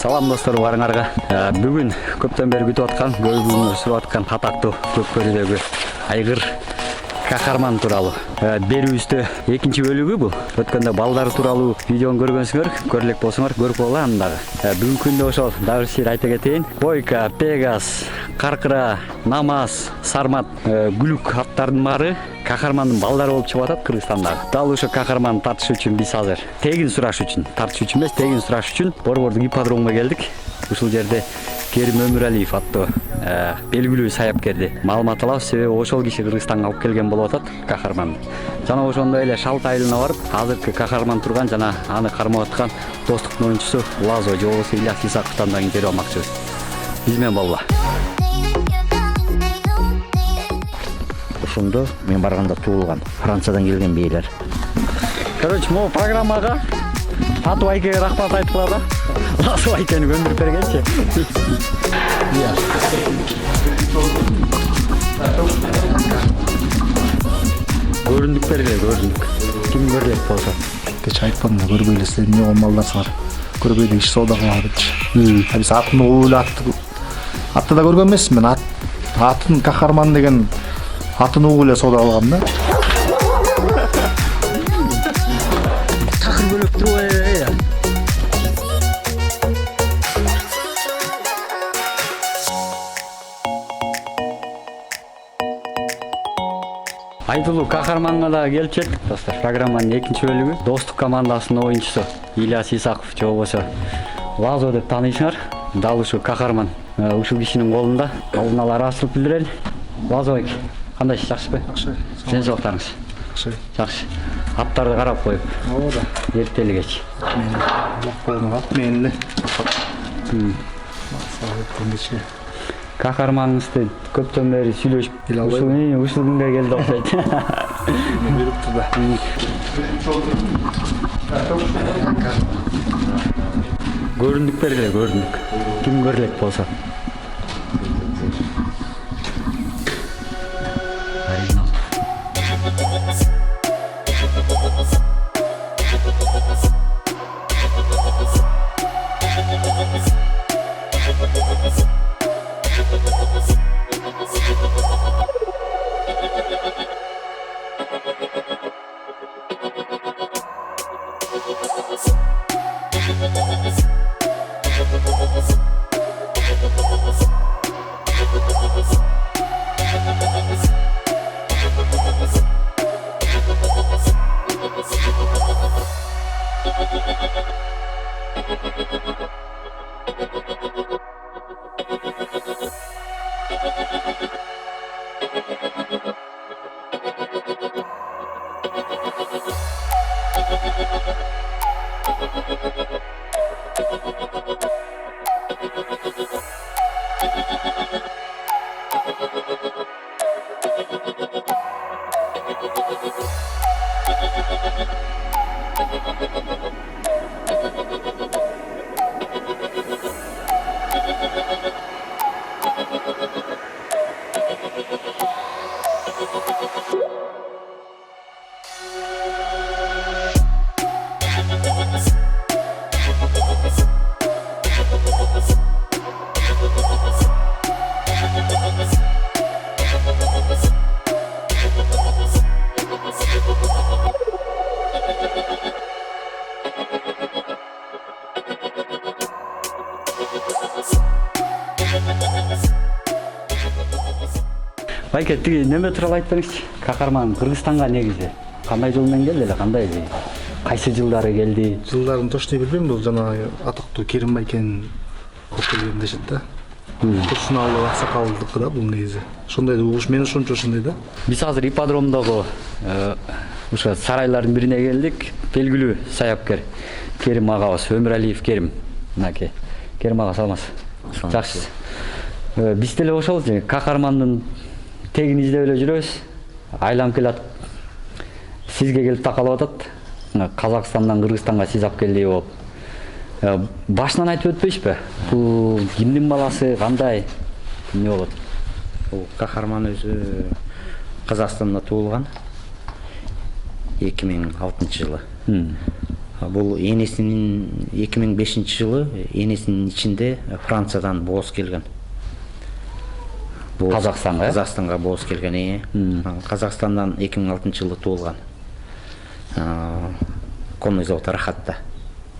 Салам достор барыңарга. Бүгүн көптөн бери күтүп аткан, көбүнө сүрүп аткан атактуу Көкбөрүдөгү айгыр Кахарман тууралуу берүүбүздө экинчи бөлүгү бул. Өткөндө балдары тууралуу видеону көргөнсүңөр, көрө элек болсоңор көрүп боло андагы. Бүгүнкү күндө ошол дагы сир айта кетейин. Бойка, Пегас, Каркыра, намаз, Сармат, күлүк аттардын баары Кахармандын балдары болуп чыгып атат Кыргызстандагы. Дал ошо Кахарманды тартыш үчүн биз азыр тегин сураш үчүн, тартыш үчүн эмес, тегин сураш үчүн Борбордук ипподромго келдик. Ушул жерде Керим Өмүралиев аттуу белгилүү саяпкерди маалымат алабыз, себеби ошол киши Кыргызстанга алып келген болуп атат Кахарманды. Жана ошондой эле шалт айылына барып, азыркы Кахарман турган жана аны кармап аткан достуктун оюнчусу Лазо же болбосо Ильяс Исаковтан да интервью алмакчыбыз. Биз менен болгула. Ошондо мен барганда туулган Франциядан келген бийлер. Короче, могу программага Аттуу Байкеге рахмат айтылат да. Лазо Байкени көндүрүп бергенчи. Көрүндүк бергиле, көрүндүк. Ким көрөлөк болсо. Кеч айтпадым да, көрбөй эле силер эмне малдарсыңар. Көрбөйдө иш соода кылабыз. Биз атын угуп атты да көргөн эмесмин. Мен атын Кахарман деген атын угуп эле соода кылгам да. Такыр бөлөп туруп Айтылуу Кахарманга да келип жеттик достор. Программанын экинчи бөлүгү. Достук командасынын оюнчусу Ильяс Исаков же болбосо Лазо деп тааныйсыңар. Дал ушу Кахарман ушул кишинин колунда. Алдын ала ыраазычылык билдирели. Лазо байке, кандайсыз, жакшысызбы? Жакшы. Сен соктарыңыз. Жакшы. Жакшы. Аттарды карап коюп. Ооба. Эрте эле кеч. Мен эле. Кахарманыңызды көптөн бери сүйлөшүп, ушул күнгө келди окшойт. Буйрупту да. Көрүндүк бергиле, көрүндүк. Ким көрөлөк болсо. Байке, тиги неме тууралуу айтпаңызчы? Кахарман Кыргызстанга негизи кандай жол менен келди эле, кандай? Кайсы жылдары келди? Жылдарын точно билбейм, бул жана атактуу Керим байкенин көп келген дешет да. Курсуналуу аксакалдыкы да бул негизи. Ошондой угуш, мен ошончо ошондой да. Биз азыр ипподромдогу ошо сарайлардын бирине келдик. Белгилүү саяпкер Керим агабыз, Өмүралиев Керим. Мынакей. Керим ага, саламатсыз? Жакшысыз. Биз деле ошол Кахармандын тегин издеп эле жүрөбүз. Айланып келатып, сизге келип такалып атат. Казакстандан Кыргызстанга сиз алып келди болуп. Башынан айтып өтпөйсүзбү? Бул кимдин баласы, кандай? Эмне болот? Бул Кахарман өзү Казакстанда туулган. 2006 жылы. Бул энесинин 2005-жылы энесинин ичинде Франциядан бооз келген. Казакстанга? Казакстанга бооз келген. Казакстандан 2006-жылы туулган. Конный завод Рахатта.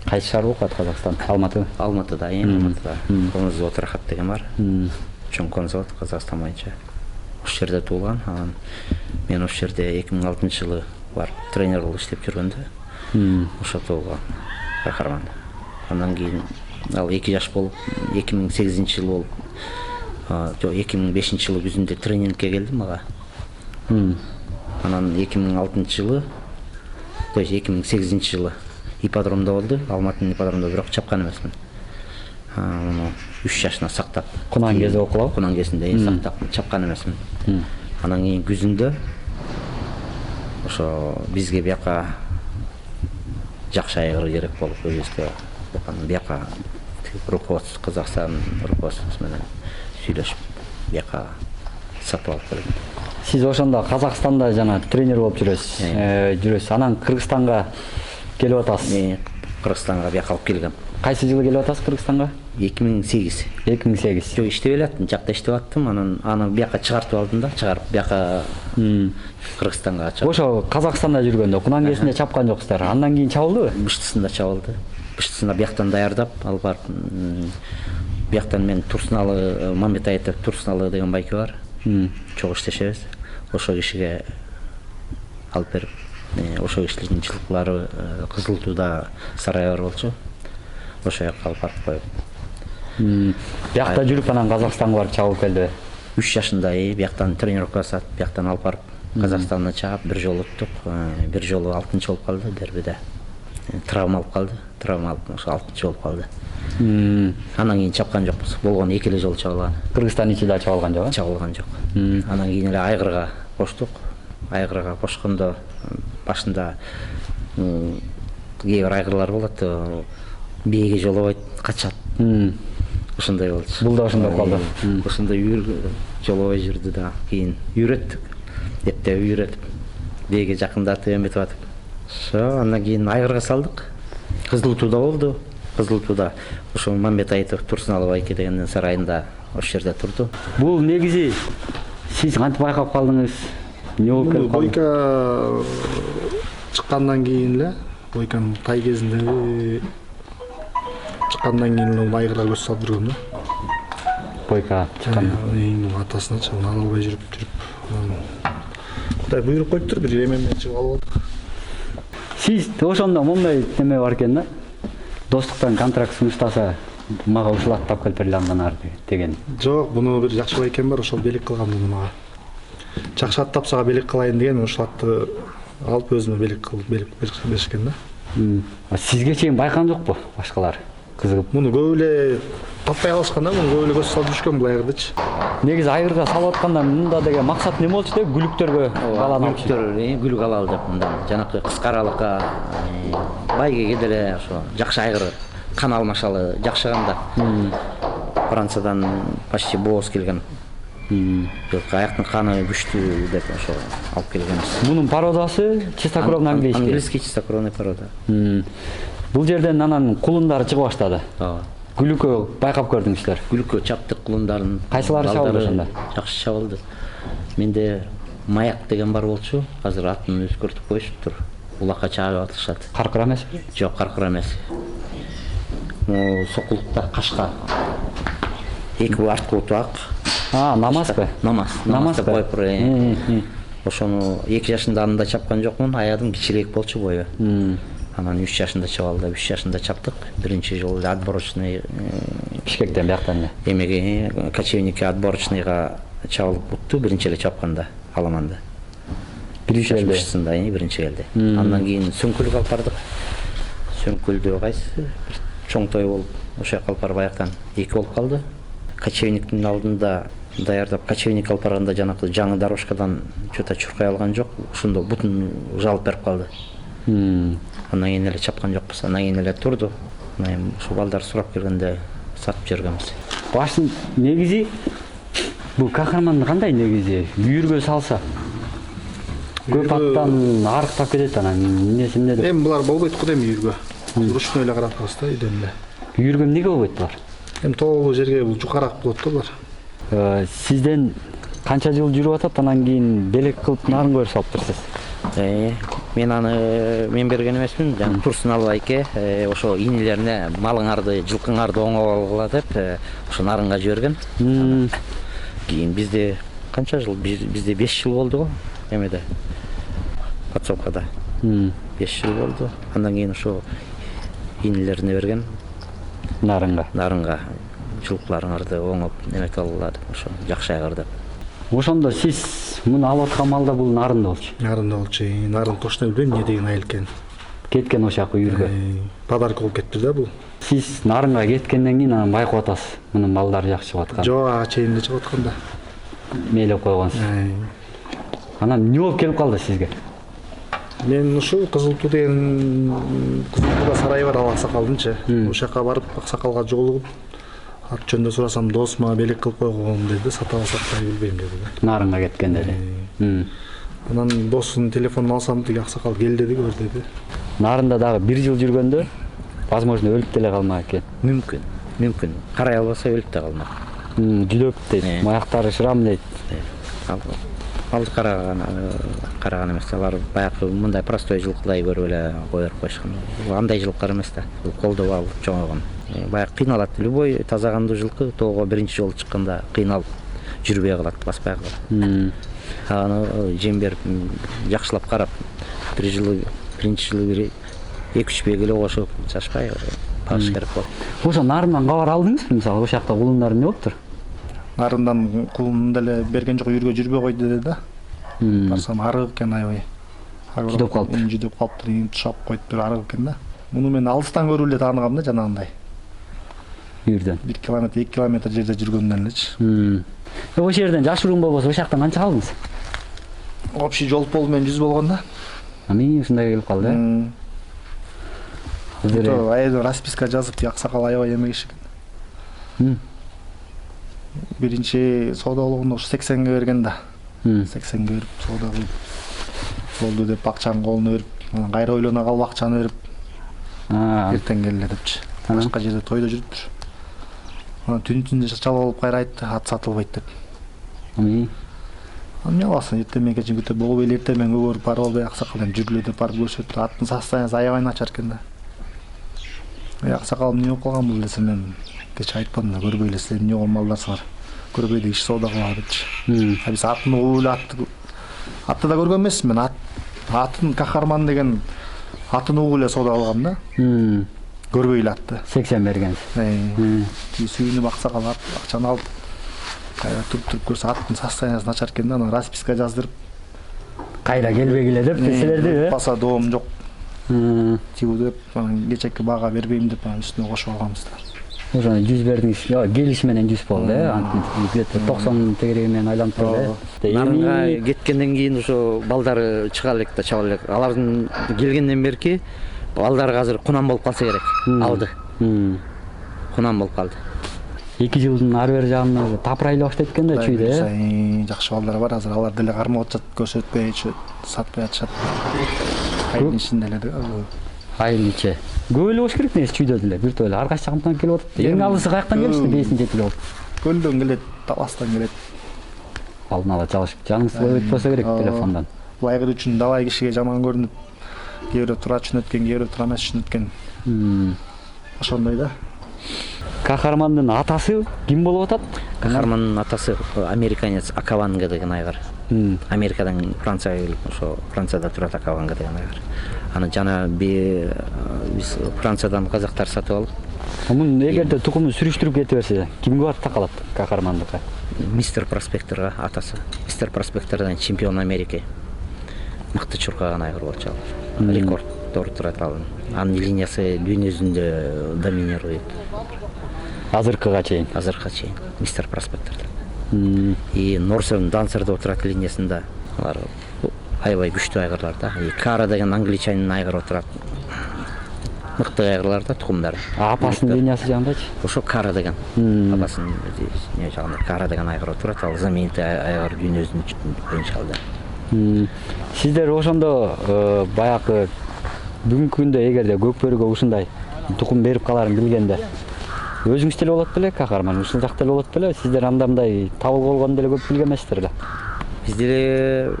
Кайсы шаар болуп калат Казакстан? Алматы. Алматыда, Алматыда. Конный завод Рахат деген бар. Чоң конный завод Казакстан боюнча. Ошол жерде туулган. Мен ошол жерде 2006-жылы бар тренер болуп иштеп жүргөндө. Ошо туулган Кахарман. Андан кийин ал 2 жаш болуп 2008-жылы болуп 2005-жылы күзүндө тренингке келди мага. Анан 2006-жылы, то есть 2008-жылы ипподромдо болду. Алматынын ипподромдо, бирок чапкан эмесмин. Муну 3 жашына сактап. Кунан кезде окулабы? Кунан кезинде сактап чапкан эмесмин. Анан кийин күзүндө ошо бизге бияка жакшы айгыр керек болуп, өзүбүзгө бияка руководство Казакстан руководствосу менен сүйлөшүп бияка сатып алып келдим. Сиз ошондо Казакстанда жана тренер болуп жүрөсүз. Анан Кыргызстанга келип атасыз. Кыргызстанга бияка алып келгем. Кайсы жылы келип атасыз Кыргызстанга? 2008. 2008. Жок, иштеп элеттим, жакта иштеп аттым. Аны бияка чыгартып алдым да, чыгарып бияка Кыргызстанга чыгып. Ошо Казакстанда жүргөндө кунан кезинде чапкан жоксуздар. Андан кийин чабылдыбы? Быштысында чабылды. Быштысында бияктан даярдап алып барып, бияктан мен Турсуналы, Мамбетаевдин Турсуналы деген байке бар. Чогуу иштешебиз. Ошо кишиге алып берип, ошо кишилердин жылкылары Кызылтууда сарай бар болчу. Ошо жака алып барып коюп. Биякта жүрүп анан Казакстанга барып чабып келди. 3 жашында бияктан тренировка жасап, бияктан алып барып Казакстанга чаап, бир жолу уттук. Бир жолу 6-чы болуп калды дербиде. Травма алып калды. Травма алып ошо 6-чы болуп калды. Анан кийин чапкан жокпуз. Болгону 2 эле жолу чабылган. Кыргызстан ичинде чабылган жок? Чабылган жок. Анан кийин эле айгырга коштук. Айгырга кошкондо башында кээ бир айгырлар болот, бээге жолобойт, качат. Ошондой болчу. Бул да ошондой калды. Ошондой жолобой жүрдү да. Кийин үйрөттүк. Эптеп үйрөтүп, бээге жакындатып, эметип атып. Ошо андан кийин айгырга салдык. Кызылтууда болду. Кызылтууда ошо Мамбетаев Турсуналы байке дегендин сарайында ошол жерде турду. Бул негизи сиз кантип байкап калдыңыз? Эмне болуп келип калды? Бойка чыккандан кийин эле, Бойканын тай кезинде чыккандан кийин эле айгырга көз салып жүргөм да. Бойка чыккандан кийин атасына чыгып ала албай жүрүп. Кудай буйруп коюптур, бир эмемден чыгып алып алдык. Сиз ошондо моундай неме бар экен да. Достуктан контракт сунуштаса, мага ушул аттап келип бериле андан ары деген. Жок, буну бир жакшы байкем бар, ошол белек кылган буну мага. Жакшы ат тапсага белек кылайын деген, ошол атты алып өзүмө белек кылып беришкен да. Сизге чейин байкаган жокпу башкалар? Кызыгып. Муну көп эле таппай калышкан да, муну көп эле көз салып жүрүшкөн бул айгырдычы. Негизи айгырга салып атканда мында деген максат неме болчу деп, күлүктөргө алам. Күлүк алалы деп мындан жанакы кыска аралыкка байгеге деле ошо жакшы айгыр кан алмашалы жакшы канда. Франциядан почти бооз келген. Жылкы аяктын каны күчтүү деп ошо алып келгенбиз. Мунун породасы чистокровный английский. Английский чистокровный порода. Бул жерден анан кулундары чыга баштады. Күлүккө байкап көрдүңүздөр. Күлүккө чаптык кулундарын. Кайсылары чабылды ошондо? Жакшы чабылды. Менде маяк деген бар болчу. Азыр атын өзгөртүп коюшуптур. Улакка чаап атышат. Каркыра эмеспи? Жок, Каркыра эмес. Сокулукта кашка. Эки арткы буту ак. Намазбы? Намаз деп коюп туруп. Ошону 2 жашында анда чапкан жокмун, аядым кичирээк болчу бою. Анан 3 жашында чабалды, 3 жашында чаптык. Биринчи жолу отборочный Бишкектен бияктан эмеге кочевникке отборочныйга чабылып бутту, биринчи эле чапканда, аламанда. Биринчи элде. Андан кийин сөңкөлгө алып бардык. Сөңкөлдө кайсы чоң той болуп, ошо жака алып барып аяктан 2 болуп калды. Кочевниктин алдында даярдап, кочевник алып барганда жанакы жаңы дорожкадан чөтө чуркай алган жок, ошондо бутун жалып берип калды. Андан кийин эле чапкан жокпуз, андан кийин эле турду. Ошо балдар сурап келгенде сатып жибергенбиз. Башын негизи бул Кахарманды кандай негизи үйүргө салса көп аттан арыктап кетет анан эмне деп. Эми булар болбойт го дейм үйүргө. ручной эле каратабыз да үйдөн эле. Үйүргөн эмнеге болбойт булар? Эми тоолуу жерге бул жукараак болот да булар. Сизден канча жыл жүрүп атат, анан кийин белек кылып нарын көрүп салыптырсыз? Мен берген эмесмин, жаңы Турсун албайке ошо инелерине малыңарды, жылкыңарды оңоп алгыла деп ошо нарынга жиберген. Кийин бизде канча жыл? Бизде 5 жыл болду го эмеде. Подсобкада. 5 жыл болду. Андан кийин ошо инелерине берген. Нарынга жылкыларыңарды оңоп неметип алгыла деп, ошо жакшы айгыр деп. Ошондо сиз муну алып аткан малда бул нарында болчу. Нарында болчу. Нарын точно билбейм эмне деген айыл экен. Кеткен ошол жака үйүргө. Подарок болуп кетти да бул. Сиз нарынга кеткенден кийин анан байкап атасыз. Мунун балдары жакшы чыгып аткан. Жок, чейинде чыгып аткан да. Мейлеп койгонсуз. Анан эмне болуп келип калды сизге? Мен ушул Кызылтуу деген Кызылтууда сарайы бар ал аксакалдынчы. Ошол жака барып аксакалга жолугуп ат жөнүндө сурасам, дос мага белек кылып койгон деди, сата алсак билбейм деди да. Нарынга кеткен деди. Анан досунун телефонун алсам, тиги аксакал кел деди, көр деди. Нарында дагы 1 жыл жүргөндө, возможно, өлүп деле калмак экен. Мүмкүн. Карай албаса өлүп да калмак. Жүдөп дейт, аяктары шырам дейт. Ал караган эмес, алар баягы мындай простой жылкыдай көрүп эле коюп коюшкан. Андай жылкылар эмес да. Бул колдоп алып чоңойгон. Баягы кыйналат. Любой таза кандуу жылкы тоого биринчи жолу чыкканда кыйналып жүрбөй калат, баспай калат. Аны жем берип, жакшылап карап, биринчи жылы 2-3 бегеле кошуп, чачпай багыш керек болот. Ошо нарындан кабар алдыңызбы? Мисалы, ошол жакта кулундар эмне болуптур? Нарындан кулун деле берген жок, үйүргө жүрбөй койду деди да. Барсам арык экен аябай. Жүдөп калыптыр. Жүдөп калыптыр, тушап коюп бир арык экен да. Муну мен алыстан көрүп эле тааныгам да, жанагындай. Үйүрдөн 1 километр, 2 километр жерде жүргөндөн элечи. Ошол жерден жашыруун болбосо, ошол жактан канча калдыңыз? Общий жол болуп мен 100 болгон да. Ами ушундай келип калды, э? Айда расписка жазып, аксакал аябай эме киши экен. Биринчи соода болгондо 80ге берген да. 80ге берип соода кылып болду деп акчаны колуна берип, анан кайра ойлоно калып акчаны берип, эртең келе депчи. Башка жерде тойдо жүрүптүр. Анан түн-түндө чалып алып кайра айтты, ат сатылбайт деп. Ами эмне кыласың, эртең менен кечин күтүп болуп эле эртең менен көбөрүп барып албай аксакал эми жүргүлө деп барып көрсөттү. Аттын состояниясы аябай начар экен да. Аксакал эмне болуп калган бул десем, мен кече айтпадым да, көрбөй эле силер эмне болгон малдарсыңар. Көрбөй иш соода кылалы депчи. Биз атын угуп эле атты да көргөн эмесмин мен. Атын Кахарман деген атын угуп эле соода кылгам да. Көрбөй эле атты. 80 бергенсиз. Сүйүнүп аксакал акчаны алып кайра туруп көрсө аттын состояниясы начар экен да, анан расписка жаздырып Кайра келбегиле деп силерди, баса доом жок. Чыгууда деп, анан кечеки бага бербейм деп анан үстүнө кошуп алганбыз да. Ошо 100 бердиңиз. Келиш менен 100 болду, антын где-то 90 тегереги менен айланып келди. Нарынга кеткенден кийин ошо балдары чыга элек да, чаба элек. Алардын келгенден берки балдары азыр кунан болуп калса керек. Алды. Кунан болуп калды. 2 жылдын ары бери жагында тапырайлы баштайт экен да чүйдө. Жакшы балдар бар, азыр алар деле кармап атышат, көрсөтпөй, сатпай атышат. Айдын ичинде эле да. Айыл ичи. Көп эле болуш керек нерсе чүйдө деле, бир тойло ар кайсы жагынан келип атат. Эң алысы каяктан келишти, бейсин жетиле болуп. Көлдөн келет, таластан келет. Алдын ала чалышып, жаныңыз болуп өтпөсө керек телефондон. Бул айгыр үчүн давай кишиге жаман көрүнүп, кээ бирөө туура түшүнөткөн, кээ бирөө туура эмес түшүнөткөн. Ошондой да. Кахармандын атасы ким болуп атат? Кахармандын атасы американец Акаванга деген айгыр. Америкадан Францияга келип, ошо Францияда турат Акаванга деген айгыр. Аны жана биз Франциядан казактар сатып алып. Мунун эгерде тукумун сүрүштүрүп кете берсе, кимге барып такалат Кахармандыкка? Мистер Проспекторго атасы. Мистер Проспектордон чемпион Америки. Мыкты чуркаган айгыр болчу ал. Рекорддор турат ал. Анын линиясы дүйнө жүзүндө доминирует. Азыркыга чейин. Мистер Проспектордон. И Норсен Дансер деп турат линиясында. Алар аябай күчтүү айгырлар да. Кара деген англичанин айгыры турат. Мыкты айгырлар да, тукумдары. Апасынын линиясы жагындачы? Ошо Кара деген. Апасынын не жагында Кара деген айгыр турат. Ал знаменитый айгыр дүйнө жүзүндө боюнча алды. Сиздер ошондо баягы бүгүнкү күндө эгерде көкбөрүгө ушундай тукум берип каларын билгенде өзүңүз деле болот беле Кахарман, ушул жакта деле болот беле? Сиздер анда мындай табылып болгону деле көп билген эмессиздер да. Биз деле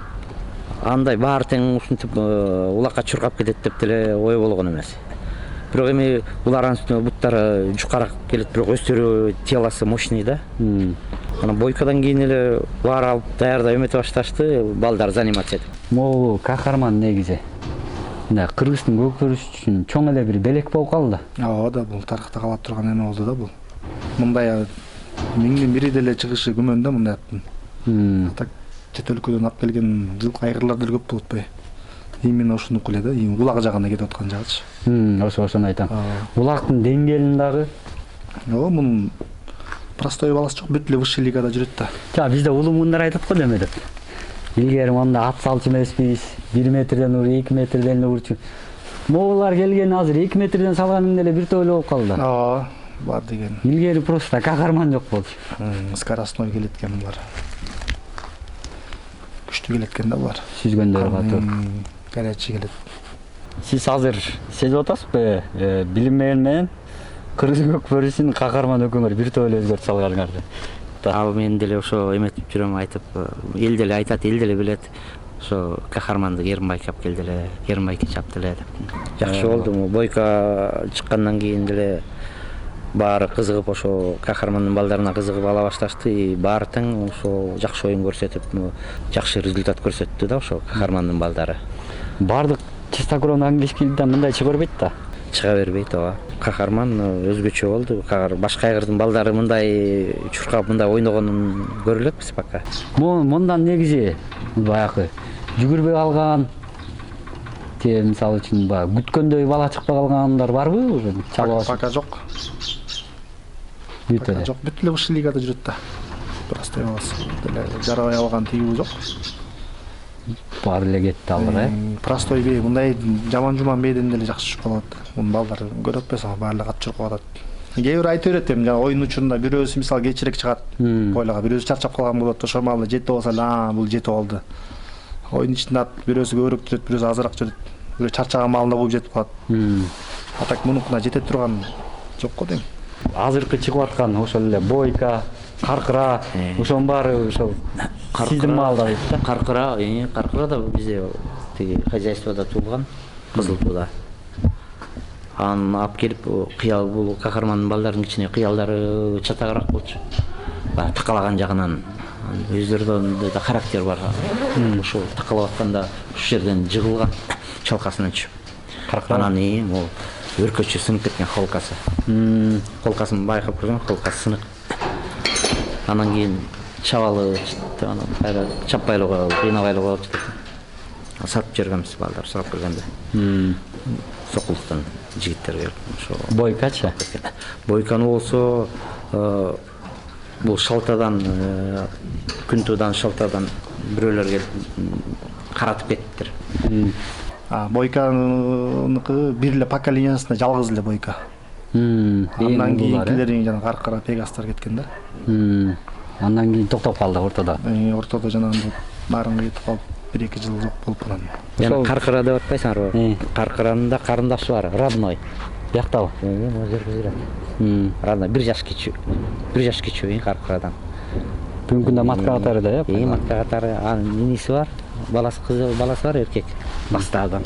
андай баары тең ушинтип улакка чуркап кетет деп деле ой болгон эмес. Бирок эми улардын үстүнө буттары жукарак келет, бирок өздөрү телосы мощный да. Анан Бойкадан кийин эле баары алып даярдап эмете башташты, балдар заниматься этип. Могу Кахарман негизи мына Кыргыздын көкбөрүсү үчүн чоң эле бир белек болуп калды. Ооба да, бул тарыхта кала турган эме болду да бул. Мындай миңдин бири деле чыгышы күмөн да мындай аттын. Так чет өлкөдөн алып келген жылкы айгырлар деле көп болуп атпайбы? Именно ушунуку эле да, улак жагына кетип аткан жагычы. Ошону айтам. Улактын деңгээлин дагы. Ооба, мунун простой баласы жок, бүт эле высший лигада жүрөт да. Жа бизде улумундар айтат го неме деп. Илгери мында ат салчу эмеспиз, 1 метрден ур, 2 метрден эле урчу. Моголар келген азыр 2 метрден салганың деле бир тойло болуп калды. Ооба, бар деген. Илгери просто Кахарман жок болчу. Скоростной келет экен булар. Күчтүү келет экен да булар. Сүзгөндөр катып. Горячий келет. Сиз азыр сезип атасызбы? Билинмеген менен Кыргыз көкбөрүсүн Кахарман өкөңөр бир тойло өзгөртүп салганыңарды. Ал мен деле ошо эметип жүрөм, айтып, эл деле айтат, эл деле билет. Ошо Кахарманды Керимбайке алып келди эле, Керимбайке чапты эле деп. Жакшы болду. Бойка чыккандан кийин деле баары кызыгып, ошо Кахармандын балдарына кызыгып ала башташты. Баары тең ошо жакшы оюн көрсөтүп, жакшы результат көрсөттү да ошо Кахармандын балдары. Бардык чистокровный английскийден мындай чыга бербейт да. Чыга бербейт, ооба. Кахарман өзгөчө болду. Башка айгырдын балдары мындай чуркап, мындай ойногонун көрө элекпиз пока. Мындан негизи баягы жүгүрбөй калган, мисалы үчүн күткөндөй бала чыкпай калгандар барбы уже? Пока жок. Бүт Жок, бүт эле высший лигада жүрөт да. Простой баласы деле жарабай алган тигиби жок. Баары эле кетти алар, Простой бей, мындай жаман жуман бейден деле жакшы чуркап алат. Мунун балдары көрүп атпайсыңбы, баары кат чуркап атат. Кээ бир айта берет эми, оюн учурунда бирөөсү мисалы кечирээк чыгат, бойлага бирөөсү чарчап калган болот, ошол маалда жетип болсо эле, бул жетип алды. Оюн ичинде бирөөсү көбүрөөк жүрөт, бирөөсү азыраак жүрөт. Бирөө чарчаган маалында кууп жетип калат. А так мунукуна жете турган жок го дейм. Азыркы чыгып аткан ошол эле Бойка, Каркыра, ошонун баары ошол сиздин маалда дейт да. Каркыра да бизде тиги хозяйствода туулган, кызыл тууда. Аны алып келип, кыял бул Кахармандын балдарынын кичине кыялдары чатагыраак болчу. Такалаган жагынан өздөрүндө да характер бар. Ошол такалап атканда ушул жерден жыгылган, чалкасынан түшүп. Анан могу өркөчү сынып кеткен холкасы. Холкасын байкап көргөн, холкасы сынык. Анан кийин чабалы, анан кайра чаппайлыгы, кыйнабайлыгы болуп жатат. Сатып жибергенбиз балдар сурап келгенде. Сокулуктан жигиттер келип, ошо Бойкачы. Бойканы болсо бул шалтадан, күнтуудан, шалтадан бирөөлөр келип каратып кеттиптир. Бойканыкы бир эле поколениясында жалгыз эле Бойка. Андан кийинкилери жана Каркыра, Пегастар кеткен да. Андан кийин токтоп калды ортодо. Ортодо жанагындай баарың кетип калып, 1-2 жыл жок болуп анан. Жана Каркыра деп атпайсыңарбы? Каркыранын да карындашы бар, родной. Бияктабы? Могу жерге жүрөт. Родной 1 жаш кичүү. 1 жаш кичүү Каркырадан. Бүгүнкү күндө матка катары да, матка катары. Анын иниси бар, баласы баласы бар, эркек. Бастаган.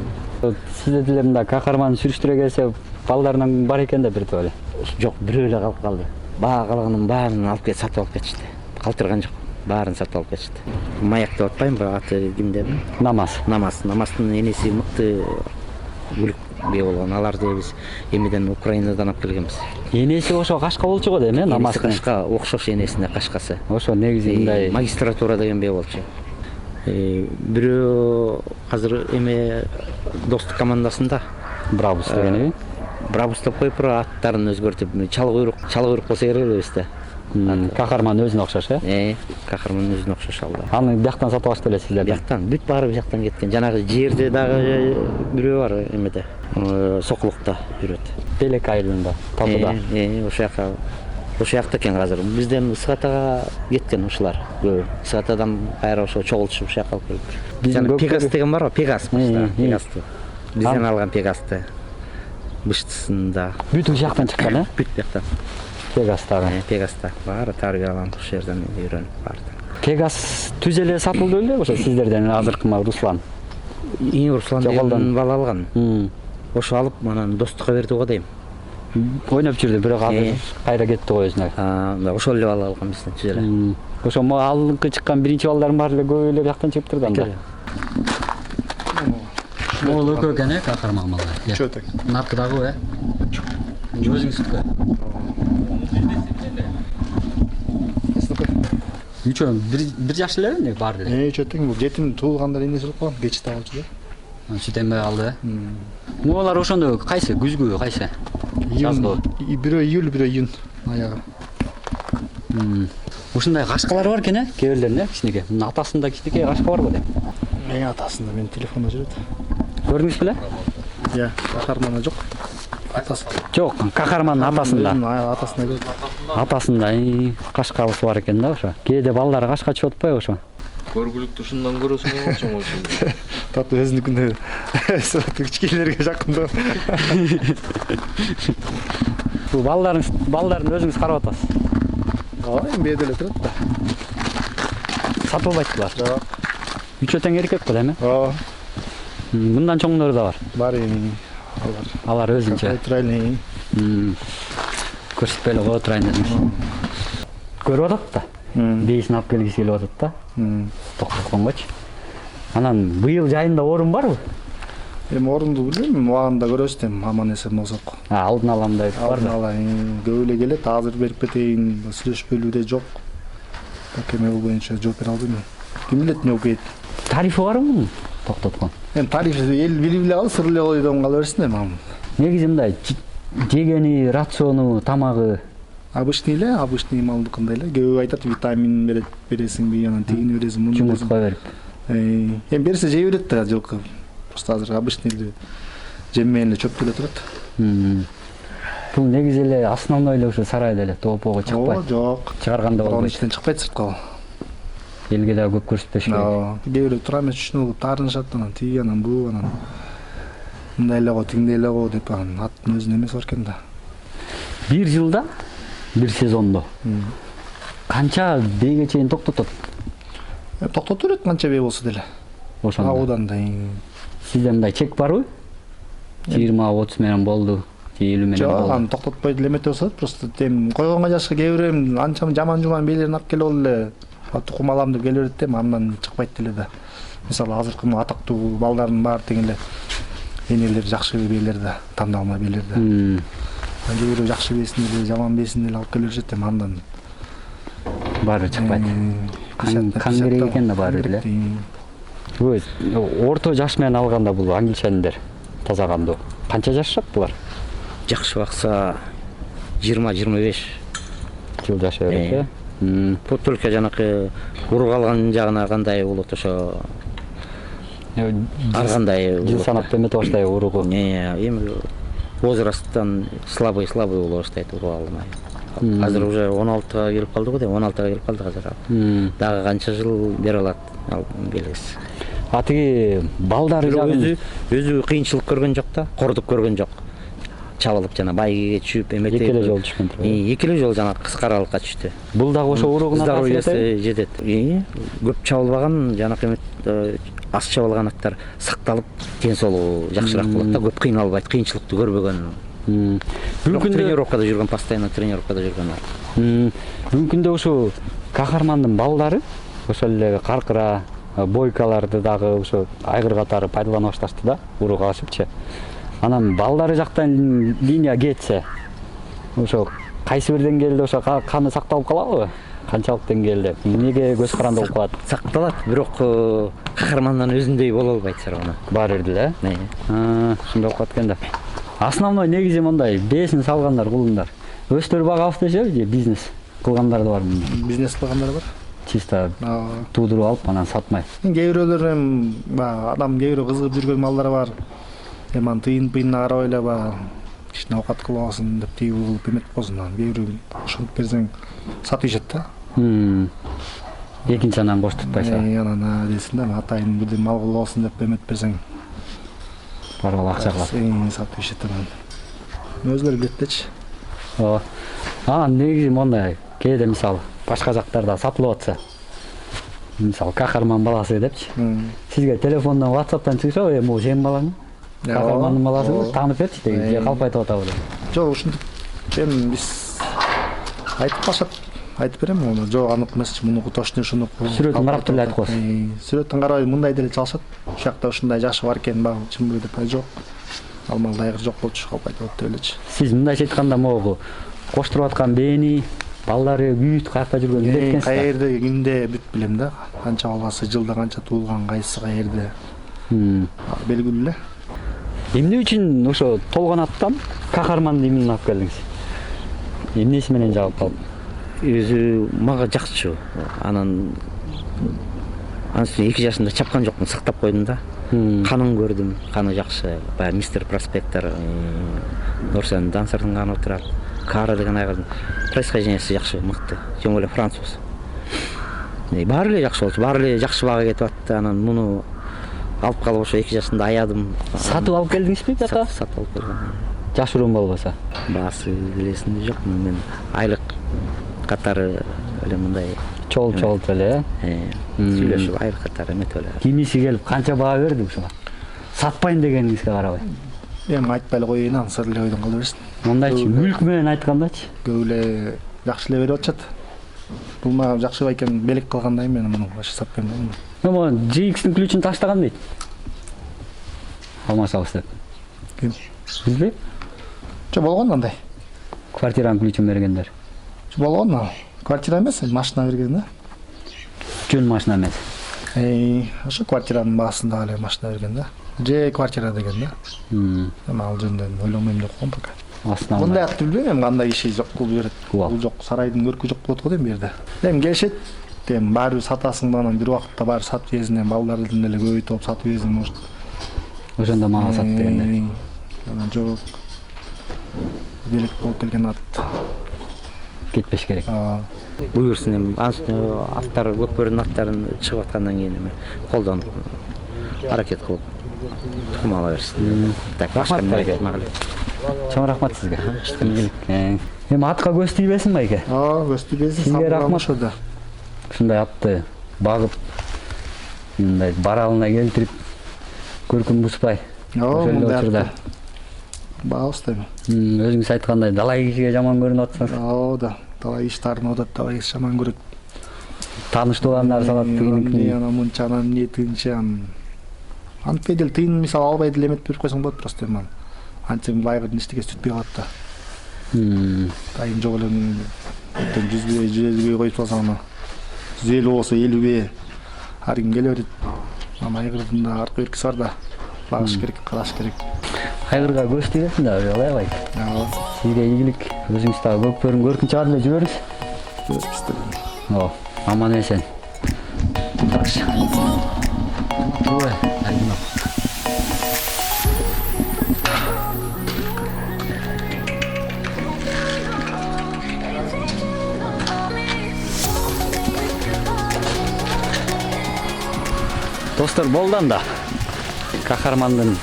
Сизде деле мында Кахарман сүрүштүрө келсе, балдарынан бар экен да бир тойло. Жок, бирөө эле калып калды. Баа калганын баарын алып келип сатып алып кетишти. Калтырган жок. Баарын сатып алып кетишти. Маяк деп атпаймынбы, аты ким дедим? Намастын энеси мыкты күлүк бей болгон. Аларды биз эмеден Украинадан алып келгенбиз. Энеси ошо Кашка болчу го дейм, Намастын. Кашка окшош энесине Кашкасы. Ошо негизи мындай магистратура деген бей болчу. Бирөө азыр эме достук командасында Брабус дегени. Брабус деп коюп аттарын өзгөртүп, чал куйрук болсо керек элебиз да. Кахарман өзүнө окшош, Кахарман өзүнө окшош алды. Аны бияктан сатып алышты эле сиздер. Бияктан, бүт баары бияктан кеткен. Жанагы жерде дагы бирөө бар эмеде, Сокулукта жүрөт. Белек айылында, Татыда. Ошол жакта экен азыр. Бизден Сыгатага кеткен ушулар көбү. Сыгатадан кайра ошо чогултушуп ушул жака алып келип. Пегас деген бар го, Пегас. Бизден алган Пегасты. Быштысында. Бүт жактан чыккан, э? Бүт жактан. Пегастагы. Пегаста баары тарбияланып ошол жерден үйрөнүп барды. Пегас түз эле сатылды беле ошо сиздерден азыркы Руслан? Руслан деген бала алган. Ошо алып анан достукка берди го дейм. Ойноп жүрдү, бирок азыр кайра кетти го өзүнө. Ошол эле бала алган бизден түз эле. Ошо алдыңкы чыккан биринчи балдардын баары эле көп эле жактан чыгып турду анда. Могул экөө экен, Кахарман бала. Чөтөк. Наркы дагы, өзүңүздүкү. Үчөө бир жаш эле эмне баары эле? Чөтөк бул жетим туулгандар эмнеси болуп калган, кечте алчу да. Сүтенбей алды. Могулар ошондо кайсы? Күзгү кайсы? Жазгы. Бирөө июль, бирөө июнь аягы. Ушундай кашкалар бар экен, кээ бирлерин, кичинекей. Мына атасында кичинекей кашка бар го дейм. Эң атасында менин телефонда жүрөт. Көрдүңүз беле? Кахарманда жок. Атасы. Жок, Кахармандын атасында. Атасында көрөт. Атасында кашкабыз бар экен да ошо. Кээде балдары кашка чыгып атпайбы ошо? Көргүлүктү ушундан көрөсүң болчу ошо. Тату өзүнүкүндө кичкейлерге жакын да. Бул балдарын өзүңүз карап атасыз. Эми бедел эле турат да. Сатылбайт булар. Жок. Үчөө тең эркек кыл эми? Мындан чоңдору да бар. Бар Алар өзүнчө. Турайлы. Көрсөтпөй эле кое турайын дедим. Көрүп атат да. Бейсин алып келгиси келип атат да. Токтотконгочу. Анан быйыл жайында орун барбы? Эми орунду билбейм, убагында көрөбүз дейм, аман эсен болсок. Алдын алам деп барбы? Алдын ала көп эле келет, азыр берип кетейин, сүйлөшпөлүдө жок. Так эме боюнча жооп бере албайм. Ким билет эмне болуп кетет. Тарифи барбы? Токтоткон. Эми тарифи эл билип эле алып, сыр эле койдон кала берсин эми. Негизи мындай жегени, рациону, тамагы Обычный малдыкындай эле. Көбү айтат витамин бересиңби, анан тигини бересиң, муну бересиң. жумуртка берип. Эми берсе жей берет да, жылкы. Просто азыр обычный эле жеммен эле чөптү эле турат. Бул негизи эле основной эле ошо сарайда эле тоопого чыкпайт. Жок. Чыгарганда болбойт. Ичинен чыкпайт сыртка. Элге да көп көрсөтпөш керек. Кээ бирөө тура эмес үчүн болуп таарынышат, анан тиги, анан бул, анан мындай эле го, тиңдей эле го деп анан аттын өзүнүн эмеси бар экен да. Бир жылда, бир сезондо канча бейге чейин токтотот? Токтотуп берет канча бей болсо деле. Ошондо. Аудан да. Сизде мындай чек барбы? 20-30 менен болду, 50 менен болду. Жок, аны токтотпой деле эметип атат, просто тем койгонго жашка кээ бирөө анча жаман жуман бейлерин алып келип ал эле тукум алам деп келе берет да, андан чыкпайт деле да. Мисалы азыркы атактуу балдардын баары тең эле энелер жакшы бейлер да, тандалма бейлер да. Кээ бирөө жакшы бейсин эле, жаман бейсин эле алып келе беришет, андан баары чыкпайт. Кан керек экен да баары эле. Орто жаш менен алганда бул англичандар таза кандуу. Канча жашашат булар? Жакшы бакса 20-25 жыл жашай берет, Бул только жанакы урук алган жагына кандай болот ошо. Ар кандай жыл санап эмете баштайбы уругу? Эми возрасттан слабый боло баштайт урук алмай. Азыр уже 16га келип калды го дейм, 16га келип калды азыр. Дагы канча жыл бере алат ал белгисиз. Тиги балдары жагы өзү кыйынчылык көргөн жок да, кордук көргөн жок. Чабылып жана байгеге чүйүп эметип. Эки эле жол түшкөн турат. Эки эле жол жана кыскаралыкка түштү. Бул дагы ошо уругуна жетет. Көп чабылбаган жанакы аз чабылган аттар сакталып, ден соолугу жакшыраак болот да, көп кыйналбайт, кыйынчылыкты көрбөгөн. Бүгүн тренировкада жүргөн, постоянно тренировкада жүргөн. Бүгүндө ошо Кахармандын балдары ошол эле Каркыра, Бойкаларды дагы ошо айгыр катары пайдалана башташты да, урук алышыпчы. Анан балдары жактан линия кетсе, ошо кайсы бир деңгээлде ошо каны сакталып калабы? Канчалык деңгээлде? Эмнеге көз каранды болуп калат? Сакталат, бирок Кахармандын өзүндөй боло албайт сарабана. Баары эле, ошондой болуп калат экен да. Основной негизи мындай, бээсин салгандар, кулундар. Өздөрү багабыз дешеби же бизнес кылгандар да барбы? Бизнес кылгандар бар. Чисто туудуруп алып анан сатмай. Кээ бирөөлөр адам кээ бирөө кызыгып жүргөн малдар бар. Эми тыйын-пыйынына карабай эле кичине оокат кылып алсын деп тиги кылып эметип койсун, анан кээ бирөө ошентип берсең сатышат да. Экинчи анан кош тутпайсың. Анан десин да, атайын бир мал кылып алсын деп эметип берсең Барып акча кылат. Сатып ишет анан. Өзлөрү билет дечи. Ооба. Негизи мондай кээде мисалы башка жактарда сатылып атса. Мисалы Кахарман баласы депчи. Сизге телефондон WhatsApp'тан чыкса, бул сенин балаң? Кахармандын баласы таанып берчи деген же калп айтып атабы деп. Жок, ушинтип биз айтып калышат. Айтып берем, аны жок анык эмес, мунуку точно ушунуку. Сүрөтүн карап деле айтып коесуз. Сүрөтүн карабай мындай деле чалышат. Ушул жакта ушундай жакшы бар экен, баг, чынбы деп жок. Алмалда айгыр жок болчу, калп айтып атты элечи. Сиз мындайча айтканда могу коштуруп аткан бээни, балдары, бүт каякта жүргөн билет экенсиз. Каерде күндө бүт билем да. Канча баласы, жылда канча туулган, кайсы каерде. Белгилүү эле. Эмне үчүн ошо толгон аттан Кахармандын эмнени алып келдиңиз? Эмнеси менен жабып калды? Өзү мага жакчу. Анан 2 жашында чапкан жокмун, сактап койдум да. Канын көрдүм, каны жакшы. Баягы мистер Проспектор, Нурсен Дансердин каны отурат. Кара деген айгырдын происхождениясы жакшы, мыкты. Жөн эле француз. Баары эле жакшы болчу, баары эле жакшы бага кетип атты. Анан муну алып калып ошо 2 жашында аядым. Сатып алып келдиңизби жака? Сатып алып келдим. Жашыруун болбосо. Баасы элесинде жок, мен айлык катары эле мындай Чол эле. Сүйлөшүп айлык катары эметип эле. Кимиси келип канча баа берди ушуга? Сатпайын дегениңизге карабай. Эми айтпай эле коеюн, аны сыр эле ойдон кала берсин. Мондайчы мүлк менен айткандачы. Көп эле жакшы эле берип атышат. Бул мага жакшы экен, белек кылгандай мен муну башы сатпайм да. Могу GX-тин ключун таштаган дейт. Алмашабыз деп. Ким? Билбейм. Болгон андай. Квартиранын ключун бергендер. Болгон ал. Квартира эмес, машина берген да. Жөн машина эмес. Ошо квартиранын баасында эле машина берген да. Же квартира деген да. Эми ал жөнүндө ойлонбойм деп койгом пока. Мындай атты билбейм, эми кандай киши жок кылып берет. Бул жок, сарайдын көркү жок болот го дейм бу жерде. Эми келишет, эми баары сатасың да, анан бир убакытта баары сатып жезин, балдардын эле көбөйтүп алып сатып жезин, может. Ошондо мага сат дегендер. Анан жок. Белек болуп келген ат. Кетпеш керек. Буюрсун эми аттар, көкбөрүнүн аттарын чыгып аткандан кийин эми колдонуп аракет кылып тукум ала берсин. Так, рахмат байке. Чоң рахмат сизге. Эми атка көз тийбесин байке. Көз тийбесин. Сизге рахмат. Ушундай атты багып, мындай баралына келтирип, көркүн бузбай. Ошол учурда багыбызтайбы. Өзүңүз айткандай далай кишиге жаман көрүнүп атсаңыз. Да. Далай иш таарына атат, далай иш жаман көрөт. Тааныштуулар салат тигиники. Анан мынча, анан эмне тыйынча. Антпей деле тыйын мисалы албай деле эметип берип койсоң болот просто эми. Антсең айгырдын эчтекеси түтпөй калат да. Тайын жок эле 100 коюп салсаң аны 150 болсо 50 ар ким келе берет. Ана айгырдын да аркы беркиси бар да. Багыш керек, караш керек. Айгырга көз тийбесин да, алай. Сизге ийгилик. Өзүңүз дагы көкбөрүн көркүн чыгарды эле жүрөңүз. Аман эсен. Жакшы. Ой, айгына. Достор, болдан да Кахармандын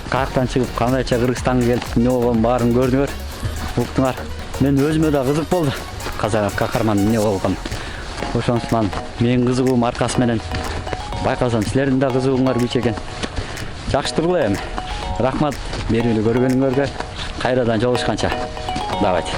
каяктан чыгып кандайча Кыргызстанга келип эмне болгонун баарын көрдүңөр, уктуңар. Мен өзүмө да кызык болду. Кахармандын эмне болгон. Ошондуктан менин кызыгуум аркасы менен байкасам силердин да кызыгууңар күч экен. Жакшы тургула эми. Рахмат берүүнү көргөнүңөргө. Кайрадан жолугушканча. Давайте.